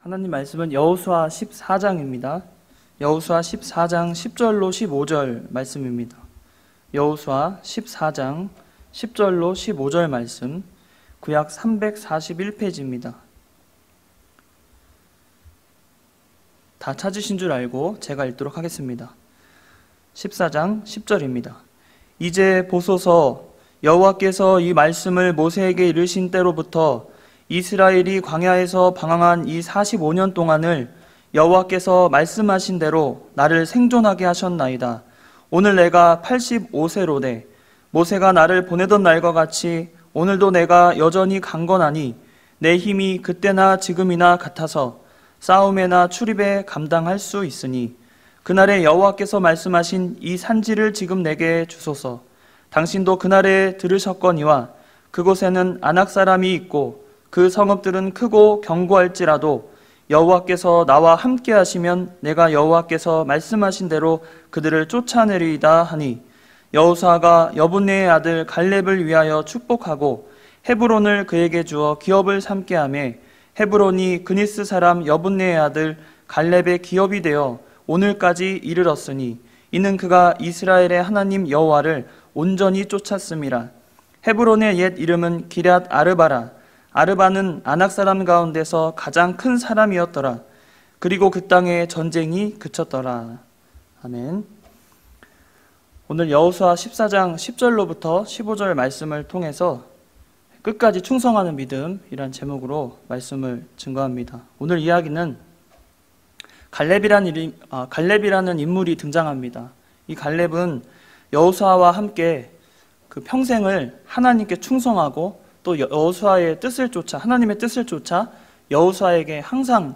하나님 말씀은 여호수아 14장입니다. 여호수아 14장 10절로 15절 말씀입니다. 여호수아 14장 10절로 15절 말씀, 구약 341페이지입니다. 다 찾으신 줄 알고 제가 읽도록 하겠습니다. 14장 10절입니다. 이제 보소서, 여호와께서 이 말씀을 모세에게 이르신 때로부터 이스라엘이 광야에서 방황한 이 45년 동안을 여호와께서 말씀하신 대로 나를 생존하게 하셨나이다. 오늘 내가 85세로되 모세가 나를 보내던 날과 같이 오늘도 내가 여전히 강건하니 내 힘이 그때나 지금이나 같아서 싸움에나 출입에 감당할 수 있으니 그날에 여호와께서 말씀하신 이 산지를 지금 내게 주소서. 당신도 그날에 들으셨거니와 그곳에는 아낙 사람이 있고 그 성읍들은 크고 견고할지라도 여호와께서 나와 함께 하시면 내가 여호와께서 말씀하신 대로 그들을 쫓아내리이다 하니, 여호수아가 여분네의 아들 갈렙을 위하여 축복하고 헤브론을 그에게 주어 기업을 삼게 하매 헤브론이 그니스 사람 여분네의 아들 갈렙의 기업이 되어 오늘까지 이르렀으니 이는 그가 이스라엘의 하나님 여호와를 온전히 쫓았음이라. 헤브론의 옛 이름은 기럇 아르바라. 아르바는 아낙 사람 가운데서 가장 큰 사람이었더라. 그리고 그 땅에 전쟁이 그쳤더라. 아멘. 오늘 여호수아 14장 10절로부터 15절 말씀을 통해서 끝까지 충성하는 믿음이란 제목으로 말씀을 증거합니다. 오늘 이야기는 갈렙이라는 인물이 등장합니다. 이 갈렙은 여호수아와 함께 그 평생을 하나님께 충성하고 또 여호수아의 뜻을 쫓아, 하나님의 뜻을 쫓아 여호수아에게 항상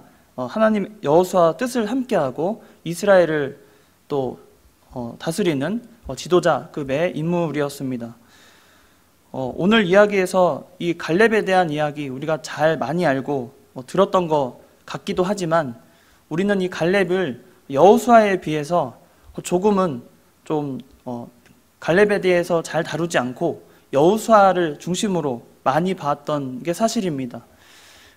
여호수아 뜻을 함께하고 이스라엘을 또 다스리는 지도자급의 인물이었습니다. 오늘 이야기에서 이 갈렙에 대한 이야기 우리가 많이 알고 들었던 것 같기도 하지만 우리는 이 갈렙을 여호수아에 비해서 조금은 좀 갈렙에 대해서 잘 다루지 않고 여호수아를 중심으로 많이 봤던 게 사실입니다.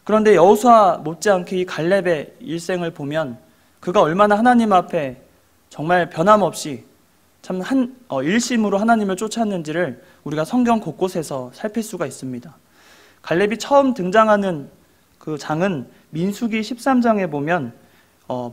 그런데 여호수아 못지않게 이 갈렙의 일생을 보면 그가 얼마나 하나님 앞에 정말 변함없이 참 일심으로 하나님을 쫓았는지를 우리가 성경 곳곳에서 살필 수가 있습니다. 갈렙이 처음 등장하는 그 장은 민수기 13장에 보면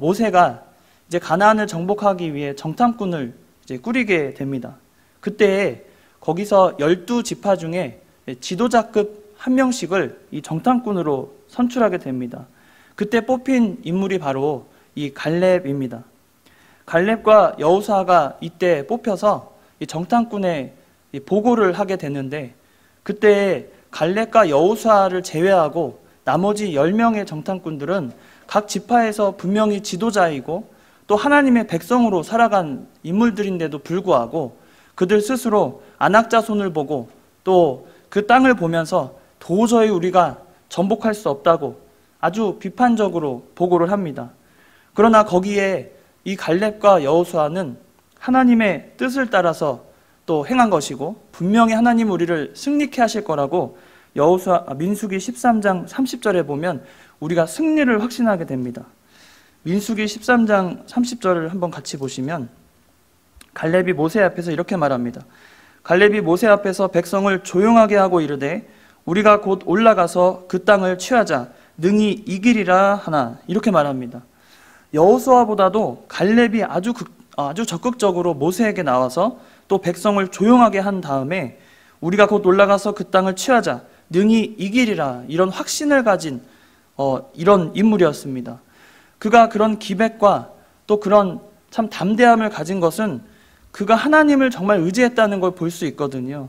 모세가 이제 가나안을 정복하기 위해 정탐꾼을 이제 꾸리게 됩니다. 그때 거기서 12지파 중에 지도자급 한 명씩을 이 정탐꾼으로 선출하게 됩니다. 그때 뽑힌 인물이 바로 이 갈렙입니다. 갈렙과 여호수아가 이때 뽑혀서 이 정탐꾼에 보고를 하게 되는데, 그때 갈렙과 여호수아를 제외하고 나머지 10명의 정탐꾼들은 각 지파에서 분명히 지도자이고 또 하나님의 백성으로 살아간 인물들인데도 불구하고 그들 스스로 아낙 자손을 보고 또 그 땅을 보면서 도저히 우리가 정복할 수 없다고 아주 비판적으로 보고를 합니다. 그러나 거기에 이 갈렙과 여호수아는 하나님의 뜻을 따라서 또 행한 것이고 분명히 하나님 우리를 승리케 하실 거라고 민수기 13장 30절에 보면 우리가 승리를 확신하게 됩니다. 민수기 13장 30절을 한번 같이 보시면 갈렙이 모세 앞에서 이렇게 말합니다. 갈렙이 모세 앞에서 백성을 조용하게 하고 이르되 우리가 곧 올라가서 그 땅을 취하자 능히 이기리라 하나, 이렇게 말합니다. 여호수아보다도 갈렙이 아주 적극적으로 모세에게 나와서 또 백성을 조용하게 한 다음에 우리가 곧 올라가서 그 땅을 취하자 능히 이기리라, 이런 확신을 가진 이런 인물이었습니다. 그가 그런 기백과 또 그런 참 담대함을 가진 것은 그가 하나님을 정말 의지했다는 걸 볼 수 있거든요.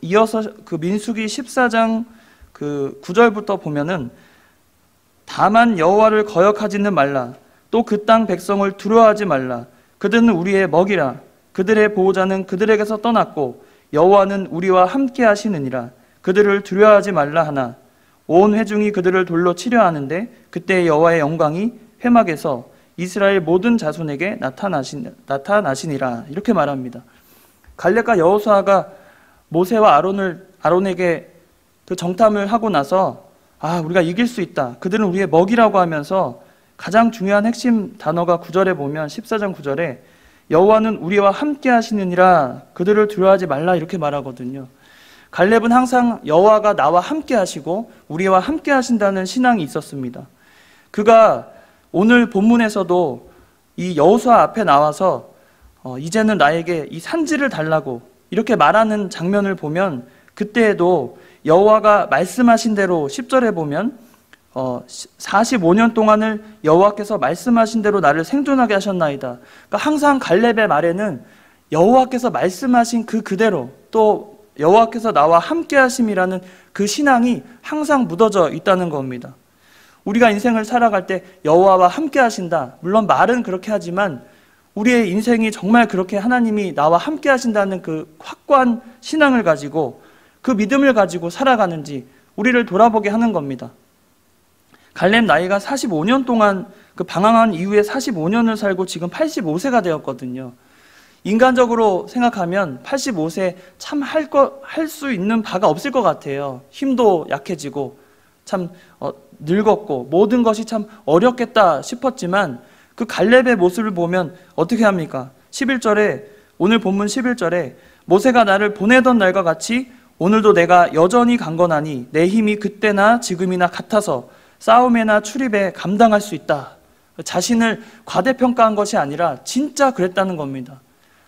이어서 그 민수기 14장 그 9절부터 보면은 다만 여호와를 거역하지는 말라. 또 그 땅 백성을 두려워하지 말라. 그들은 우리의 먹이라. 그들의 보호자는 그들에게서 떠났고 여호와는 우리와 함께 하시느니라. 그들을 두려워하지 말라 하나 온 회중이 그들을 돌로 치려 하는데 그때 여호와의 영광이 회막에서 이스라엘 모든 자손에게 나타나시니라, 이렇게 말합니다. 갈렙과 여호수아가 모세와 아론에게 그 정탐을 하고 나서 우리가 이길 수 있다. 그들은 우리의 먹이라고 하면서 가장 중요한 핵심 단어가 9절에 보면 14장 9절에 여호와는 우리와 함께 하시느니라 그들을 두려워하지 말라 이렇게 말하거든요. 갈렙은 항상 여호와가 나와 함께 하시고 우리와 함께 하신다는 신앙이 있었습니다. 그가 오늘 본문에서도 이 여호수아 앞에 나와서 이제는 나에게 이 산지를 달라고 이렇게 말하는 장면을 보면 그때에도 여호와가 말씀하신 대로 10절에 보면 45년 동안을 여호와께서 말씀하신 대로 나를 생존하게 하셨나이다. 그러니까 항상 갈렙의 말에는 여호와께서 말씀하신 그대로 또 여호와께서 나와 함께 하심이라는 그 신앙이 항상 묻어져 있다는 겁니다. 우리가 인생을 살아갈 때 여호와와 함께 하신다. 물론 말은 그렇게 하지만 우리의 인생이 정말 그렇게 하나님이 나와 함께 하신다는 그 확고한 신앙을 가지고 그 믿음을 가지고 살아가는지 우리를 돌아보게 하는 겁니다. 갈렙 나이가 45년 동안 그 방황한 이후에 45년을 살고 지금 85세가 되었거든요. 인간적으로 생각하면 85세 참 할 수 있는 바가 없을 것 같아요. 힘도 약해지고 참 늙었고 모든 것이 참 어렵겠다 싶었지만 그 갈렙의 모습을 보면 어떻게 합니까? 11절에 오늘 본문 11절에 모세가 나를 보내던 날과 같이 오늘도 내가 여전히 강건하니 내 힘이 그때나 지금이나 같아서 싸움에나 출입에 감당할 수 있다. 자신을 과대평가한 것이 아니라 진짜 그랬다는 겁니다.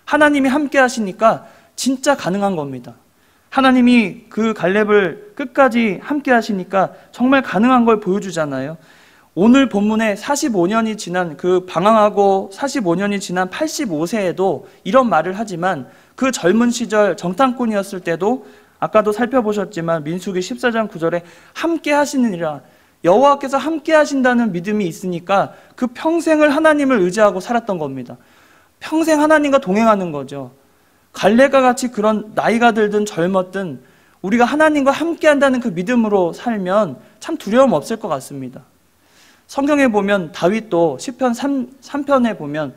하나님이 함께 하시니까 진짜 가능한 겁니다. 하나님이 그 갈렙을 끝까지 함께 하시니까 정말 가능한 걸 보여주잖아요. 오늘 본문에 45년이 지난 그 방황하고 45년이 지난 85세에도 이런 말을 하지만 그 젊은 시절 정탐꾼이었을 때도 아까도 살펴보셨지만 민수기 14장 9절에 함께 하시느니라 여호와께서 함께 하신다는 믿음이 있으니까 그 평생을 하나님을 의지하고 살았던 겁니다. 평생 하나님과 동행하는 거죠. 갈렙과 같이 그런 나이가 들든 젊었든 우리가 하나님과 함께 한다는 그 믿음으로 살면 참 두려움 없을 것 같습니다. 성경에 보면 다윗도 시편 3편에 보면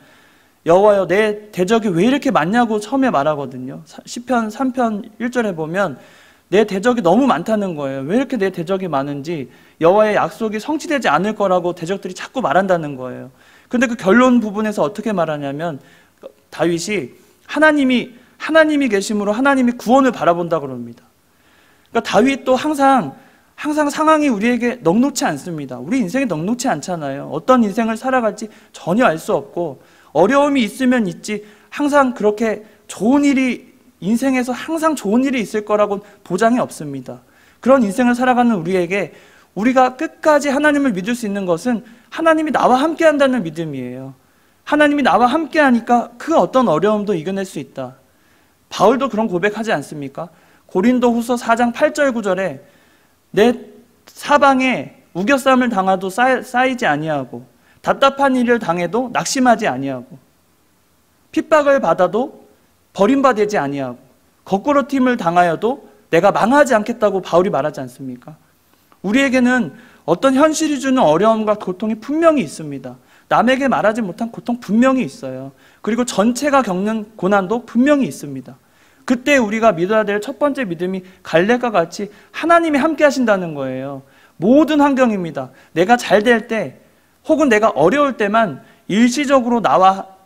여호와여 내 대적이 왜 이렇게 많냐고 처음에 말하거든요. 시편 3편 1절에 보면 내 대적이 너무 많다는 거예요. 왜 이렇게 내 대적이 많은지 여호와의 약속이 성취되지 않을 거라고 대적들이 자꾸 말한다는 거예요. 근데 그 결론 부분에서 어떻게 말하냐면 다윗이 하나님이 계심으로 하나님이 구원을 바라본다고 그럽니다. 그러니까 다윗도 항상 상황이 우리에게 넉넉지 않습니다. 우리 인생이 넉넉지 않잖아요. 어떤 인생을 살아갈지 전혀 알 수 없고 어려움이 있으면 있지 항상 그렇게 좋은 일이 인생에서 항상 좋은 일이 있을 거라고 보장이 없습니다. 그런 인생을 살아가는 우리에게 우리가 끝까지 하나님을 믿을 수 있는 것은 하나님이 나와 함께 한다는 믿음이에요. 하나님이 나와 함께 하니까 그 어떤 어려움도 이겨낼 수 있다. 바울도 그런 고백하지 않습니까? 고린도 후서 4장 8절 9절에 내 사방에 우겨쌈을 당하도 쌓이지 아니하고 답답한 일을 당해도 낙심하지 아니하고 핍박을 받아도 버림받지 아니하고 거꾸로 팀을 당하여도 내가 망하지 않겠다고 바울이 말하지 않습니까? 우리에게는 어떤 현실이 주는 어려움과 고통이 분명히 있습니다. 남에게 말하지 못한 고통 분명히 있어요. 그리고 전체가 겪는 고난도 분명히 있습니다. 그때 우리가 믿어야 될 첫 번째 믿음이 갈렙과 같이 하나님이 함께 하신다는 거예요. 모든 환경입니다. 내가 잘 될 때 혹은 내가 어려울 때만 일시적으로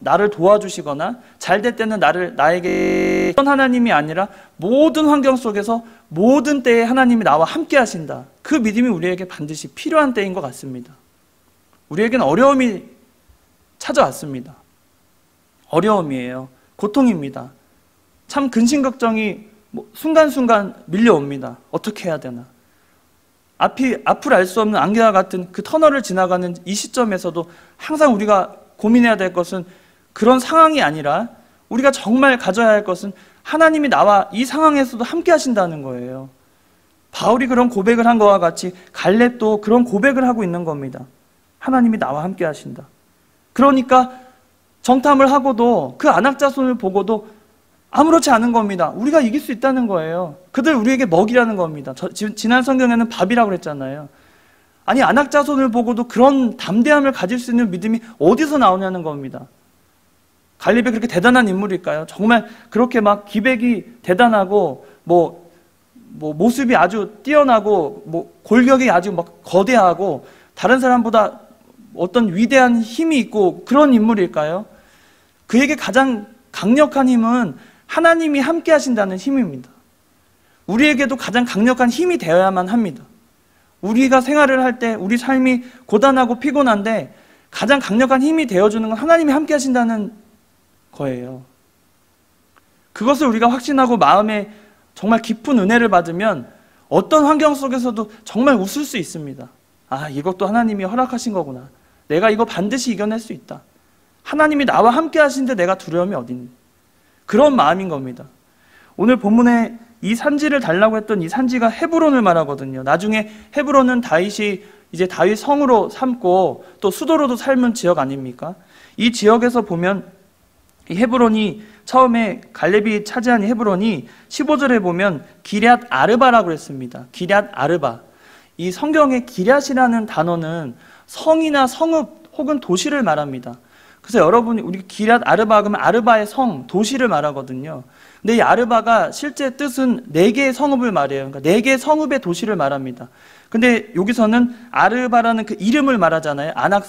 나를 도와주시거나 잘 될 때는 나에게 하나님이 아니라 모든 환경 속에서 모든 때에 하나님이 나와 함께 하신다. 그 믿음이 우리에게 반드시 필요한 때인 것 같습니다. 우리에게는 어려움이 찾아왔습니다. 어려움이에요. 고통입니다. 참 근심걱정이 순간순간 밀려옵니다. 어떻게 해야 되나. 앞을 알 수 없는 안개와 같은 그 터널을 지나가는 이 시점에서도 항상 우리가 고민해야 될 것은 그런 상황이 아니라 우리가 정말 가져야 할 것은 하나님이 나와 이 상황에서도 함께 하신다는 거예요. 바울이 그런 고백을 한 것과 같이 갈렙도 그런 고백을 하고 있는 겁니다. 하나님이 나와 함께 하신다. 그러니까 정탐을 하고도 그 안악자손을 보고도 아무렇지 않은 겁니다. 우리가 이길 수 있다는 거예요. 그들 우리에게 먹이라는 겁니다. 지난 성경에는 밥이라고 그랬잖아요. 아니 안악자손을 보고도 그런 담대함을 가질 수 있는 믿음이 어디서 나오냐는 겁니다. 갈렙이 그렇게 대단한 인물일까요? 정말 그렇게 막 기백이 대단하고 뭐 모습이 아주 뛰어나고 뭐 골격이 아주 막 거대하고 다른 사람보다 어떤 위대한 힘이 있고 그런 인물일까요? 그에게 가장 강력한 힘은 하나님이 함께 하신다는 힘입니다. 우리에게도 가장 강력한 힘이 되어야만 합니다. 우리가 생활을 할 때 우리 삶이 고단하고 피곤한데 가장 강력한 힘이 되어주는 건 하나님이 함께 하신다는 거예요. 그것을 우리가 확신하고 마음에 정말 깊은 은혜를 받으면 어떤 환경 속에서도 정말 웃을 수 있습니다. 아, 이것도 하나님이 허락하신 거구나. 내가 이거 반드시 이겨낼 수 있다. 하나님이 나와 함께 하시는데 내가 두려움이 어딨니? 그런 마음인 겁니다. 오늘 본문에 이 산지를 달라고 했던 이 산지가 헤브론을 말하거든요. 나중에 헤브론은 다윗이 이제 다윗 성으로 삼고 또 수도로도 삶은 지역 아닙니까? 이 지역에서 보면 이 헤브론이 처음에 갈렙이 차지한 헤브론이 15절에 보면 기럇 아르바라고 했습니다. 기럇 아르바. 이 성경의 기럇이라는 단어는 성이나 성읍 혹은 도시를 말합니다. 그래서 여러분이 우리 기럇 아르바 그러면 아르바의 성, 도시를 말하거든요. 근데 이 아르바가 실제 뜻은 4개의 성읍을 말해요. 그러니까 4개의 성읍의 도시를 말합니다. 근데 여기서는 아르바라는 그 이름을 말하잖아요. 아낙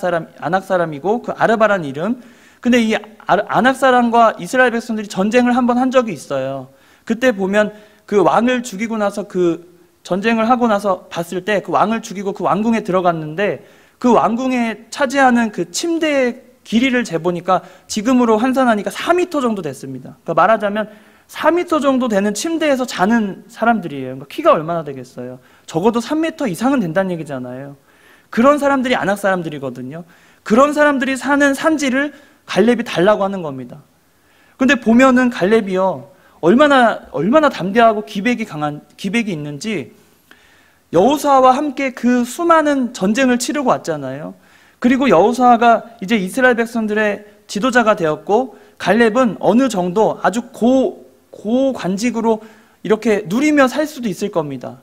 사람이고 그 아르바라는 이름. 근데 이 아낙 사람과 이스라엘 백성들이 전쟁을 한번 한 적이 있어요. 그때 보면 그 왕을 죽이고 나서 그 전쟁을 하고 나서 봤을 때 그 왕을 죽이고 그 왕궁에 들어갔는데 그 왕궁에 차지하는 그 침대의 길이를 재보니까 지금으로 환산하니까 4m 정도 됐습니다. 그러니까 말하자면 4m 정도 되는 침대에서 자는 사람들이에요. 그러니까 키가 얼마나 되겠어요? 적어도 3m 이상은 된다는 얘기잖아요. 그런 사람들이 아낙 사람들이거든요. 그런 사람들이 사는 산지를 갈렙이 달라고 하는 겁니다. 근데 보면은 갈렙이요, 얼마나 담대하고 기백이 있는지 여호수아와 함께 그 수많은 전쟁을 치르고 왔잖아요. 그리고 여호수아가 이제 이스라엘 백성들의 지도자가 되었고 갈렙은 어느 정도 아주 고관직으로 이렇게 누리며 살 수도 있을 겁니다.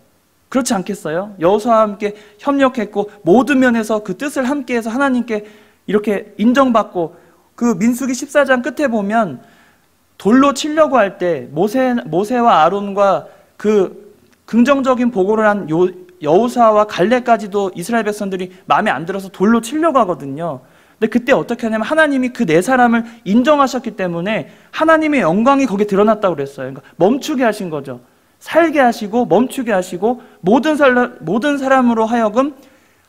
그렇지 않겠어요? 여호수아와 함께 협력했고 모든 면에서 그 뜻을 함께해서 하나님께 이렇게 인정받고 그 민수기 14장 끝에 보면 돌로 치려고 할 때 모세와 아론과 그 긍정적인 보고를 한 여호수아와 갈렙까지도 이스라엘 백성들이 마음에 안 들어서 돌로 치려고 하거든요. 근데 그때 어떻게 하냐면 하나님이 그 4사람을 인정하셨기 때문에 하나님의 영광이 거기에 드러났다고 그랬어요. 그러니까 멈추게 하신 거죠. 살게 하시고 멈추게 하시고 모든 사람으로 하여금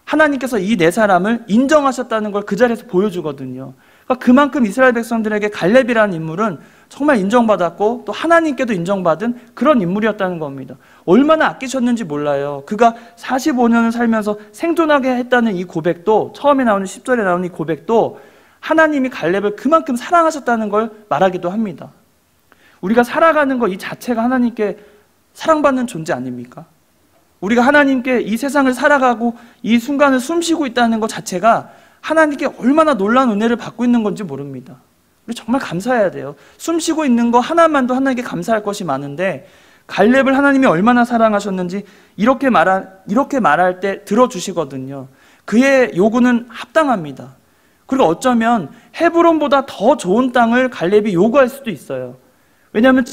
하나님께서 이 4사람을 인정하셨다는 걸 그 자리에서 보여주거든요. 그러니까 그만큼 이스라엘 백성들에게 갈렙이라는 인물은 정말 인정받았고 또 하나님께도 인정받은 그런 인물이었다는 겁니다. 얼마나 아끼셨는지 몰라요. 그가 45년을 살면서 생존하게 했다는 이 고백도, 처음에 나오는 10절에 나오는 이 고백도 하나님이 갈렙을 그만큼 사랑하셨다는 걸 말하기도 합니다. 우리가 살아가는 것 이 자체가 하나님께 사랑받는 존재 아닙니까? 우리가 하나님께 이 세상을 살아가고 이 순간을 숨쉬고 있다는 것 자체가 하나님께 얼마나 놀라운 은혜를 받고 있는 건지 모릅니다. 우리 정말 감사해야 돼요. 숨쉬고 있는 거 하나만도 하나님께 감사할 것이 많은데 갈렙을 하나님이 얼마나 사랑하셨는지 이렇게 말할 때 들어주시거든요. 그의 요구는 합당합니다. 그리고 어쩌면 헤브론보다 더 좋은 땅을 갈렙이 요구할 수도 있어요. 왜냐하면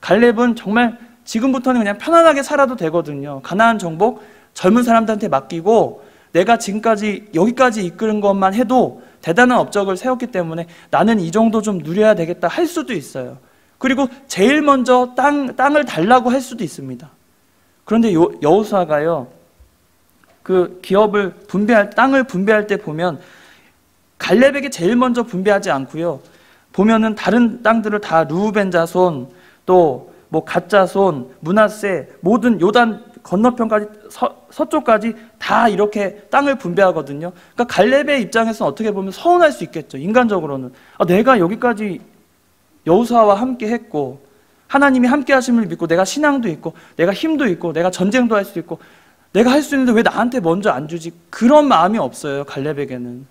갈렙은 정말 지금부터는 그냥 편안하게 살아도 되거든요. 가나안 정복 젊은 사람들한테 맡기고 내가 지금까지 여기까지 이끄는 것만 해도 대단한 업적을 세웠기 때문에 나는 이 정도 좀 누려야 되겠다 할 수도 있어요. 그리고 제일 먼저 땅을 달라고 할 수도 있습니다. 그런데 여호수아가요, 그 땅을 분배할 때 보면 갈렙에게 제일 먼저 분배하지 않고요. 보면은 다른 땅들을 다 르우벤 자손, 또 뭐 갓 자손, 므낫세, 모든 요단 건너편까지 서쪽까지 다 이렇게 땅을 분배하거든요. 그러니까 갈렙의 입장에서는 어떻게 보면 서운할 수 있겠죠. 인간적으로는 내가 여기까지 여호수아와 함께 했고 하나님이 함께 하심을 믿고 내가 신앙도 있고 내가 힘도 있고 내가 전쟁도 할 수 있고 내가 할 수 있는데 왜 나한테 먼저 안 주지? 그런 마음이 없어요. 갈렙에게는.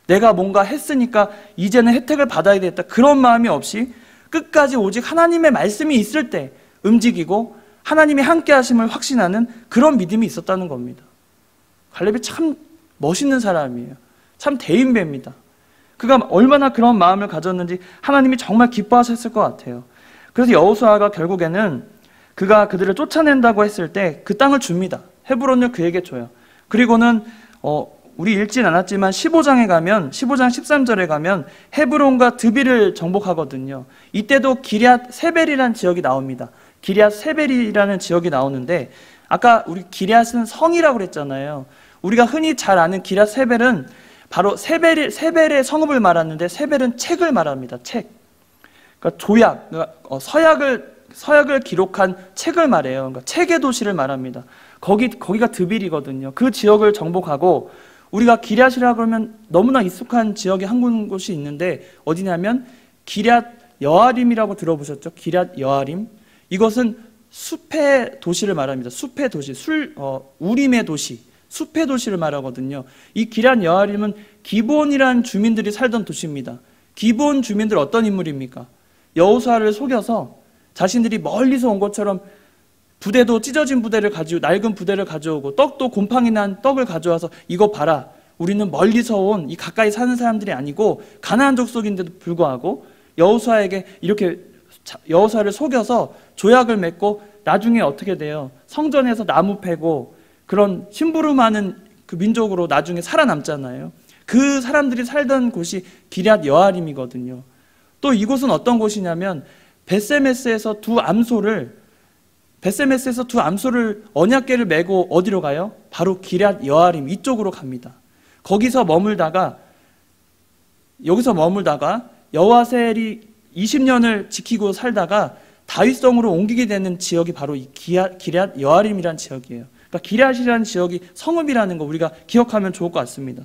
내가 뭔가 했으니까 이제는 혜택을 받아야 되겠다, 그런 마음이 없이 끝까지 오직 하나님의 말씀이 있을 때 움직이고 하나님이 함께 하심을 확신하는 그런 믿음이 있었다는 겁니다. 갈렙이 참 멋있는 사람이에요. 참 대인배입니다. 그가 얼마나 그런 마음을 가졌는지 하나님이 정말 기뻐하셨을 것 같아요. 그래서 여호수아가 결국에는 그가 그들을 쫓아낸다고 했을 때 그 땅을 줍니다. 헤브론을 그에게 줘요. 그리고는 우리 읽진 않았지만 15장에 가면 15장 13절에 가면 헤브론과 드비를 정복하거든요. 이때도 기럇 세벨이라는 지역이 나옵니다. 기럇 세벨이라는 지역이 나오는데 아까 우리 기럇은 성이라고 그랬잖아요. 우리가 흔히 잘 아는 기럇 세벨은 바로 세벨의 성읍을 말하는데 세벨은 책을 말합니다. 책. 그러니까 조약, 그러니까 서약을 기록한 책을 말해요. 그러니까 책의 도시를 말합니다. 거기가 드빌이거든요. 그 지역을 정복하고 우리가 기럇이라 그러면 너무나 익숙한 지역이 한 곳이 있는데 어디냐면 기럇 여아림이라고 들어보셨죠? 기럇 여아림. 이것은 숲의 도시를 말합니다. 숲의 도시, 우림의 도시, 숲의 도시를 말하거든요. 이 기럇 여아림은 기브온이라는 주민들이 살던 도시입니다. 기브온 주민들 어떤 인물입니까? 여호수아를 속여서 자신들이 멀리서 온 것처럼 부대도 찢어진 부대를 가지고 낡은 부대를 가져오고 떡도 곰팡이 난 떡을 가져와서 이거 봐라. 우리는 멀리서 온 이 가까이 사는 사람들이 아니고 가나안 족속인데도 불구하고 여호수아에게 이렇게 여호수아를 속여서 조약을 맺고 나중에 어떻게 돼요? 성전에서 나무 패고 그런 심부름하는 그 민족으로 나중에 살아남잖아요. 그 사람들이 살던 곳이 기럇 여아림이거든요. 또 이곳은 어떤 곳이냐면 벳세메스에서 두 암소를 언약궤를 메고 어디로 가요? 바로 기럇 여아림 이쪽으로 갑니다. 여기서 머물다가 여호와셀이 20년을 지키고 살다가 다윗성으로 옮기게 되는 지역이 바로 이 기럇 여아림이라는 지역이에요. 그러니까 기럇이라는 지역이 성읍이라는 거 우리가 기억하면 좋을 것 같습니다.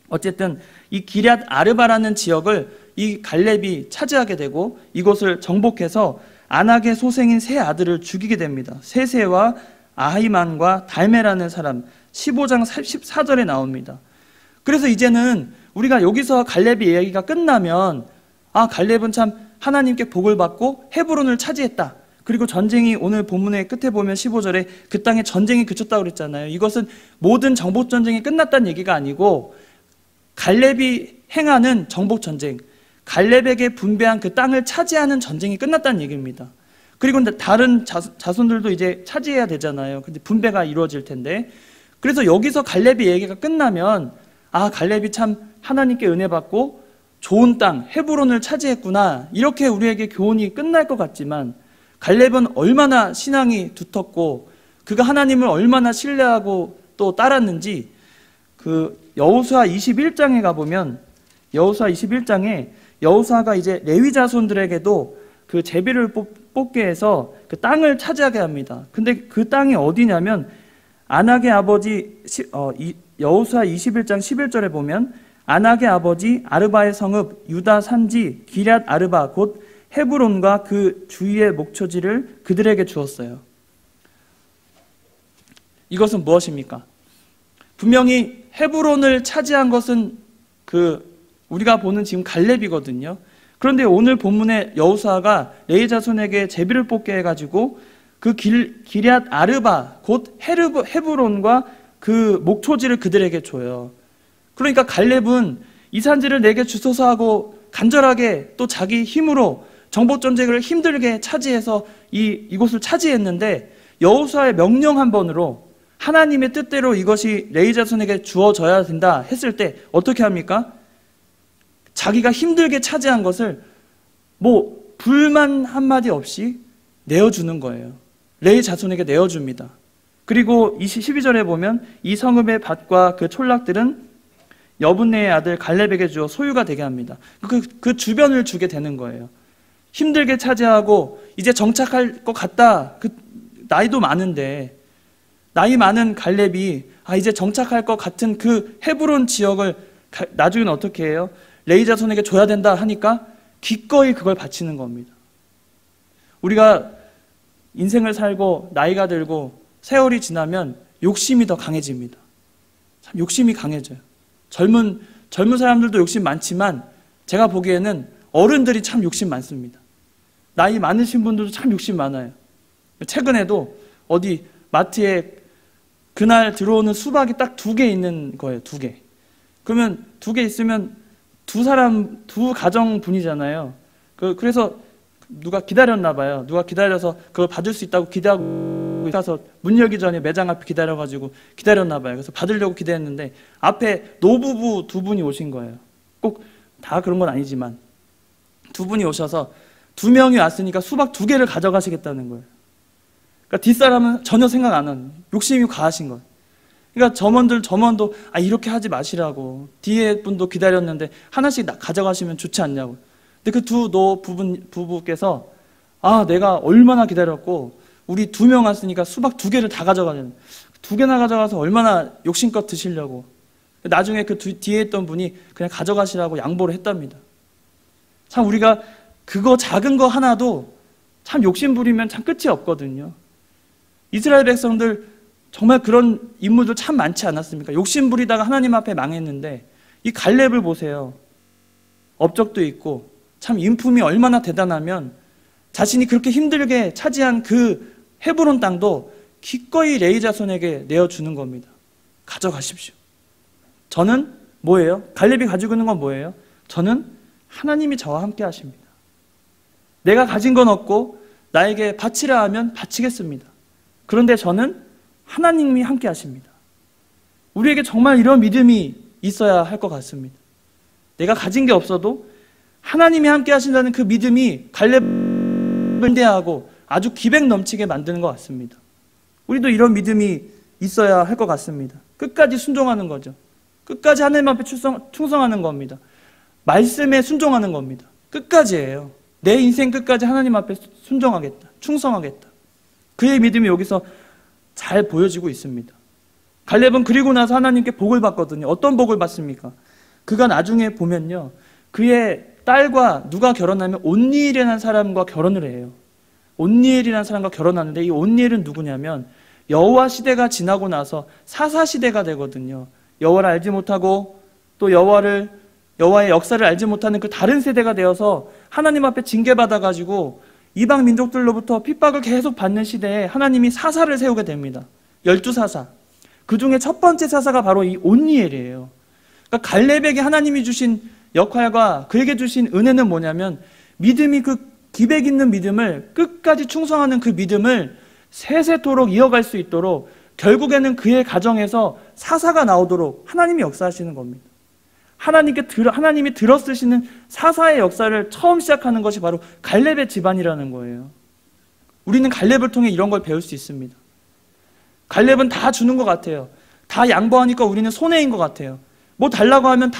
어쨌든 이 기럇 아르바라는 지역을 이 갈렙이 차지하게 되고 이곳을 정복해서 아낙의 소생인 세 아들을 죽이게 됩니다. 세세와 아히만과 달메라는 사람 15장 14절에 나옵니다. 그래서 이제는 우리가 여기서 갈렙의 이야기가 끝나면 갈렙은 참 하나님께 복을 받고 헤브론을 차지했다. 그리고 전쟁이 오늘 본문의 끝에 보면 15절에 그 땅에 전쟁이 그쳤다고 그랬잖아요. 이것은 모든 정복전쟁이 끝났다는 얘기가 아니고 갈렙이 행하는 정복전쟁, 갈렙에게 분배한 그 땅을 차지하는 전쟁이 끝났다는 얘기입니다. 그리고 다른 자손들도 이제 차지해야 되잖아요. 근데 분배가 이루어질 텐데. 그래서 여기서 갈렙의 얘기가 끝나면 갈렙이 참 하나님께 은혜 받고 좋은 땅 헤브론을 차지했구나. 이렇게 우리에게 교훈이 끝날 것 같지만 갈렙은 얼마나 신앙이 두텁고 그가 하나님을 얼마나 신뢰하고 또 따랐는지 그 여호수아 21장에 가보면 여호수아 21장에 여호수아가 이제 레위 자손들에게도 그 제비를 뽑게 해서 그 땅을 차지하게 합니다. 근데 그 땅이 어디냐면 아낙의 아버지 여호수아 21장 11절에 보면 아낙의 아버지 아르바의 성읍 유다 산지 기럇 아르바 곧 헤브론과 그 주위의 목초지를 그들에게 주었어요. 이것은 무엇입니까? 분명히 헤브론을 차지한 것은 우리가 보는 지금 갈렙이거든요. 그런데 오늘 본문에 여호수아가 레위 자손에게 제비를 뽑게 해가지고 그 기럇 아르바 곧 헤브론과 그 목초지를 그들에게 줘요. 그러니까 갈렙은 이 산지를 내게 주소서 하고 간절하게 또 자기 힘으로 정복전쟁을 힘들게 차지해서 이곳을 차지했는데 여호수아의 명령 한 번으로 하나님의 뜻대로 이것이 레위 자손에게 주어져야 된다 했을 때 어떻게 합니까? 자기가 힘들게 차지한 것을 불만 한마디 없이 내어주는 거예요. 레위 자손에게 내어줍니다. 그리고 12절에 보면 이 성읍의 밭과 그 촌락들은 여분네의 아들 갈렙에게 주어 소유가 되게 합니다. 그 주변을 주게 되는 거예요. 힘들게 차지하고 이제 정착할 것 같다. 나이도 많은데 나이 많은 갈렙이 이제 정착할 것 같은 그 헤브론 지역을 나중에는 어떻게 해요? 레위 자손에게 줘야 된다 하니까 기꺼이 그걸 바치는 겁니다. 우리가 인생을 살고 나이가 들고 세월이 지나면 욕심이 더 강해집니다. 참 욕심이 강해져요. 젊은 사람들도 욕심 많지만 제가 보기에는 어른들이 참 욕심 많습니다. 나이 많으신 분들도 참 욕심 많아요. 최근에도 어디 마트에 그날 들어오는 수박이 딱 2개 있는 거예요. 2개. 그러면 2개 있으면 두 가정분이잖아요. 그래서 누가 기다렸나 봐요. 누가 기다려서 그걸 받을 수 있다고 기대하고 가서 문 열기 전에 매장 앞에 기다려가지고 기다렸나 봐요. 그래서 받으려고 기대했는데 앞에 노부부 두 분이 오신 거예요. 꼭 다 그런 건 아니지만 두 분이 오셔서 두 명이 왔으니까 수박 2개를 가져가시겠다는 거예요. 그러니까 뒷사람은 전혀 생각 안 하는, 욕심이 과하신 거예요. 그러니까 점원도 이렇게 하지 마시라고, 뒤에 분도 기다렸는데 하나씩 가져가시면 좋지 않냐고. 근데 그 두 부부께서 내가 얼마나 기다렸고 우리 2명 왔으니까 수박 2개를 다 가져가는, 2개나 가져가서 얼마나 욕심껏 드시려고. 나중에 그 뒤에 있던 분이 그냥 가져가시라고 양보를 했답니다. 참 우리가 그거 작은 거 하나도 참 욕심 부리면 참 끝이 없거든요. 이스라엘 백성들 정말 그런 인물들 참 많지 않았습니까? 욕심 부리다가 하나님 앞에 망했는데 이 갈렙을 보세요. 업적도 있고 참 인품이 얼마나 대단하면 자신이 그렇게 힘들게 차지한 그 헤브론 땅도 기꺼이 레위 자손에게 내어주는 겁니다. 가져가십시오. 저는 뭐예요? 갈렙이 가지고 있는 건 뭐예요? 저는 하나님이 저와 함께 하십니다. 내가 가진 건 없고 나에게 바치라 하면 바치겠습니다. 그런데 저는 하나님이 함께 하십니다. 우리에게 정말 이런 믿음이 있어야 할 것 같습니다. 내가 가진 게 없어도 하나님이 함께 하신다는 그 믿음이 갈렙을 대하고 아주 기백 넘치게 만드는 것 같습니다. 우리도 이런 믿음이 있어야 할 것 같습니다. 끝까지 순종하는 거죠. 끝까지 하나님 앞에 충성하는 겁니다. 말씀에 순종하는 겁니다. 끝까지예요. 내 인생 끝까지 하나님 앞에 순종하겠다, 충성하겠다. 그의 믿음이 여기서 잘 보여지고 있습니다. 갈렙은 그리고 나서 하나님께 복을 받거든요. 어떤 복을 받습니까? 그가 나중에 보면요, 그의 딸과 누가 결혼하면 온니엘이라는 사람과 결혼을 해요. 온니엘이라는 사람과 결혼하는데 이 온니엘은 누구냐면 여호와 시대가 지나고 나서 사사 시대가 되거든요. 여호와를 알지 못하고 또 여호와의 역사를 알지 못하는 그 다른 세대가 되어서 하나님 앞에 징계받아가지고 이방 민족들로부터 핍박을 계속 받는 시대에 하나님이 사사를 세우게 됩니다. 12사사. 그 중에 첫 번째 사사가 바로 이 온니엘이에요. 그러니까 갈렙에게 하나님이 주신 역할과 그에게 주신 은혜는 뭐냐면 믿음이, 그 기백 있는 믿음을, 끝까지 충성하는 그 믿음을 세세토록 이어갈 수 있도록 결국에는 그의 가정에서 사사가 나오도록 하나님이 역사하시는 겁니다. 하나님이 들어쓰시는 사사의 역사를 처음 시작하는 것이 바로 갈렙의 집안이라는 거예요. 우리는 갈렙을 통해 이런 걸 배울 수 있습니다. 갈렙은 다 주는 것 같아요. 다 양보하니까 우리는 손해인 것 같아요. 뭐 달라고 하면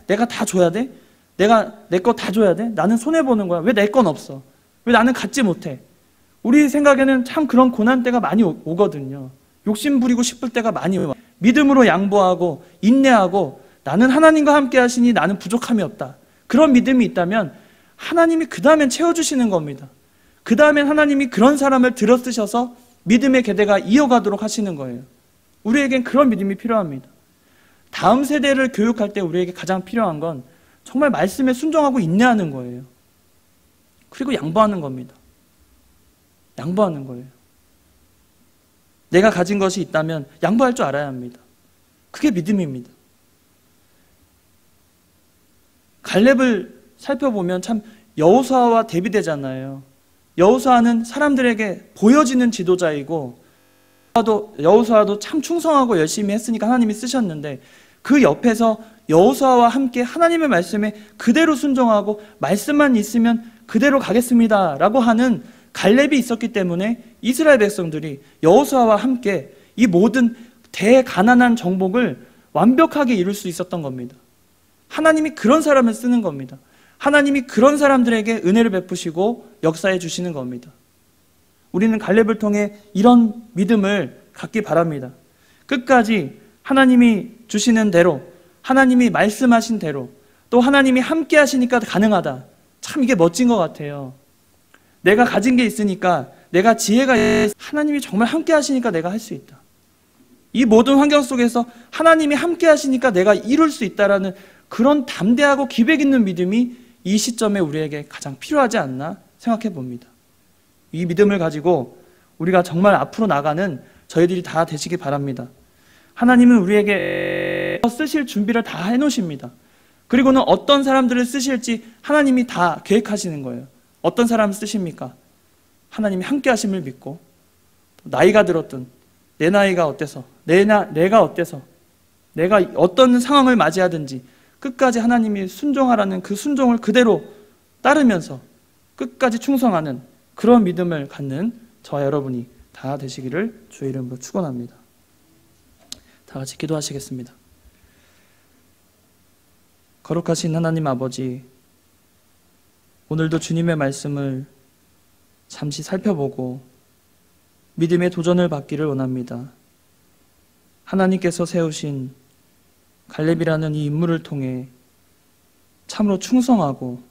내가 다 줘야 돼? 내가 내 거 다 줘야 돼? 나는 손해보는 거야. 왜 내 건 없어? 왜 나는 갖지 못해? 우리 생각에는 참 그런 고난 때가 많이 오거든요. 욕심 부리고 싶을 때가 많이 와요. 믿음으로 양보하고 인내하고 나는 하나님과 함께 하시니 나는 부족함이 없다. 그런 믿음이 있다면 하나님이 그 다음엔 채워주시는 겁니다. 그 다음엔 하나님이 그런 사람을 들어쓰셔서 믿음의 계대가 이어가도록 하시는 거예요. 우리에겐 그런 믿음이 필요합니다. 다음 세대를 교육할 때 우리에게 가장 필요한 건 정말 말씀에 순종하고 인내하는 거예요. 그리고 양보하는 겁니다. 양보하는 거예요. 내가 가진 것이 있다면 양보할 줄 알아야 합니다. 그게 믿음입니다. 갈렙을 살펴보면 참 여호수아와 대비되잖아요. 여호수아는 사람들에게 보여지는 지도자이고 여호수아도 참 충성하고 열심히 했으니까 하나님이 쓰셨는데 그 옆에서 여호수아와 함께 하나님의 말씀에 그대로 순종하고 말씀만 있으면 그대로 가겠습니다 라고 하는 갈렙이 있었기 때문에 이스라엘 백성들이 여호수아와 함께 이 모든 대가난한 정복을 완벽하게 이룰 수 있었던 겁니다. 하나님이 그런 사람을 쓰는 겁니다. 하나님이 그런 사람들에게 은혜를 베푸시고 역사해 주시는 겁니다. 우리는 갈렙을 통해 이런 믿음을 갖기 바랍니다. 끝까지 하나님이 주시는 대로, 하나님이 말씀하신 대로, 또 하나님이 함께 하시니까 가능하다. 참 이게 멋진 것 같아요. 내가 가진 게 있으니까, 내가 지혜가 하나님이 정말 함께 하시니까 내가 할 수 있다. 이 모든 환경 속에서 하나님이 함께 하시니까 내가 이룰 수 있다라는 그런 담대하고 기백 있는 믿음이 이 시점에 우리에게 가장 필요하지 않나 생각해 봅니다. 이 믿음을 가지고 우리가 정말 앞으로 나가는 저희들이 다 되시기 바랍니다. 하나님은 우리에게 쓰실 준비를 다 해놓으십니다. 그리고는 어떤 사람들을 쓰실지 하나님이 다 계획하시는 거예요. 어떤 사람을 쓰십니까? 하나님이 함께 하심을 믿고, 나이가 들었든 내 나이가 어때서, 내가 어때서, 내가 어떤 상황을 맞이하든지 끝까지 하나님이 순종하라는 그 순종을 그대로 따르면서 끝까지 충성하는 그런 믿음을 갖는 저와 여러분이 다 되시기를 주의 이름으로 축원합니다. 다 같이 기도하시겠습니다. 거룩하신 하나님 아버지, 오늘도 주님의 말씀을 잠시 살펴보고 믿음의 도전을 받기를 원합니다. 하나님께서 세우신 갈렙이라는 이 인물을 통해 참으로 충성하고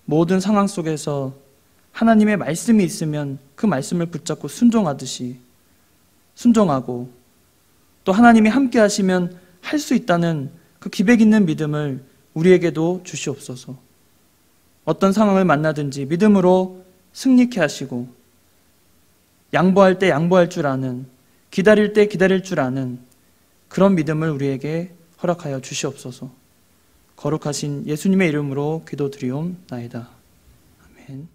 모든 상황 속에서 하나님의 말씀이 있으면 그 말씀을 붙잡고 순종하듯이 순종하고, 또 하나님이 함께 하시면 할 수 있다는 그 기백 있는 믿음을 우리에게도 주시옵소서. 어떤 상황을 만나든지 믿음으로 승리케 하시고, 양보할 때 양보할 줄 아는, 기다릴 때 기다릴 줄 아는 그런 믿음을 우리에게 허락하여 주시옵소서. 거룩하신 예수님의 이름으로 기도드리옵나이다. 아멘.